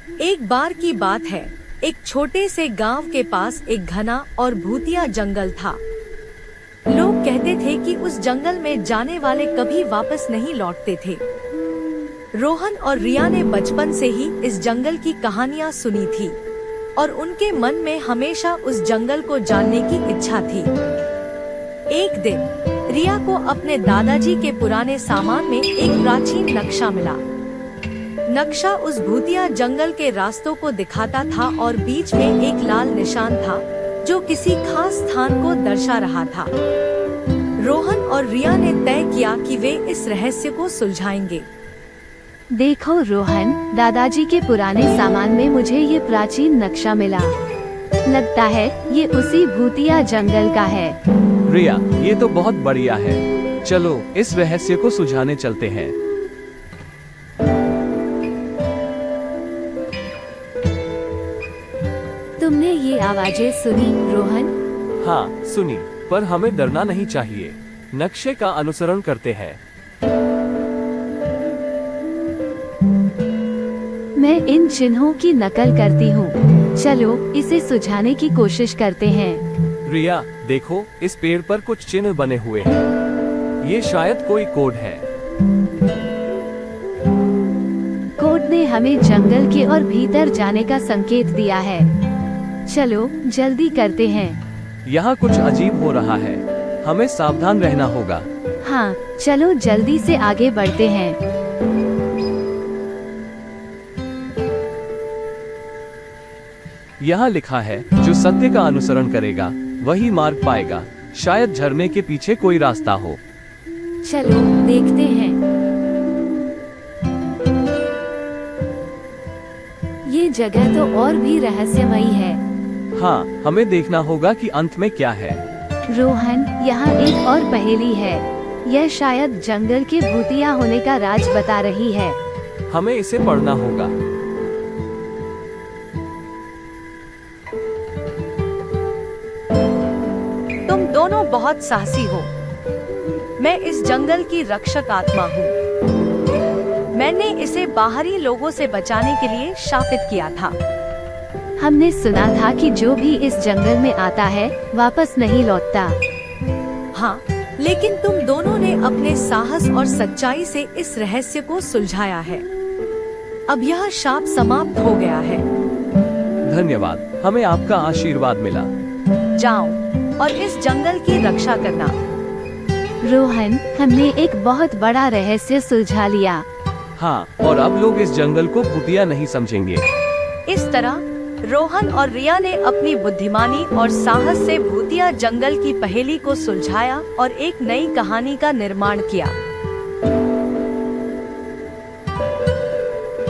एक बार की बात है, एक छोटे से गांव के पास एक घना और भूतिया जंगल था। लोग कहते थे कि उस जंगल में जाने वाले कभी वापस नहीं लौटते थे। रोहन और रिया ने बचपन से ही इस जंगल की कहानियां सुनी थी और उनके मन में हमेशा उस जंगल को जानने की इच्छा थी। एक दिन रिया को अपने दादाजी के पुराने सामान में एक प्राचीन नक्शा मिला। नक्शा उस भूतिया जंगल के रास्तों को दिखाता था और बीच में एक लाल निशान था जो किसी खास स्थान को दर्शा रहा था। रोहन और रिया ने तय किया कि वे इस रहस्य को सुलझाएंगे। देखो रोहन, दादाजी के पुराने सामान में मुझे ये प्राचीन नक्शा मिला। लगता है ये उसी भूतिया जंगल का है। रिया, ये तो बहुत बढ़िया है। चलो इस रहस्य को सुलझाने चलते हैं। तुमने ये आवाजें सुनी रोहन? हाँ सुनी, पर हमें डरना नहीं चाहिए। नक्शे का अनुसरण करते हैं। मैं इन चिन्हों की नकल करती हूँ। चलो इसे सुलझाने की कोशिश करते हैं। रिया देखो, इस पेड़ पर कुछ चिन्ह बने हुए हैं। ये शायद कोई कोड है। कोड ने हमें जंगल के और भीतर जाने का संकेत दिया है। चलो जल्दी करते हैं। यहाँ कुछ अजीब हो रहा है, हमें सावधान रहना होगा। हाँ चलो जल्दी से आगे बढ़ते हैं। यहाँ लिखा है, जो सत्य का अनुसरण करेगा वही मार्ग पाएगा। शायद झरने के पीछे कोई रास्ता हो। चलो देखते हैं। ये जगह तो और भी रहस्यमयी है। हाँ, हमें देखना होगा कि अंत में क्या है। रोहन, यहाँ एक और पहेली है। यह शायद जंगल के भूतिया होने का राज बता रही है। हमें इसे पढ़ना होगा। तुम दोनों बहुत साहसी हो। मैं इस जंगल की रक्षक आत्मा हूँ। मैंने इसे बाहरी लोगों से बचाने के लिए शापित किया था। हमने सुना था कि जो भी इस जंगल में आता है वापस नहीं लौटता। हाँ, लेकिन तुम दोनों ने अपने साहस और सच्चाई से इस रहस्य को सुलझाया है। अब यह शाप समाप्त हो गया है। धन्यवाद, हमें आपका आशीर्वाद मिला। जाओ और इस जंगल की रक्षा करना। रोहन, हमने एक बहुत बड़ा रहस्य सुलझा लिया। हाँ, और अब लोग इस जंगल को भूतिया नहीं समझेंगे। इस तरह रोहन और रिया ने अपनी बुद्धिमानी और साहस से भूतिया जंगल की पहेली को सुलझाया और एक नई कहानी का निर्माण किया।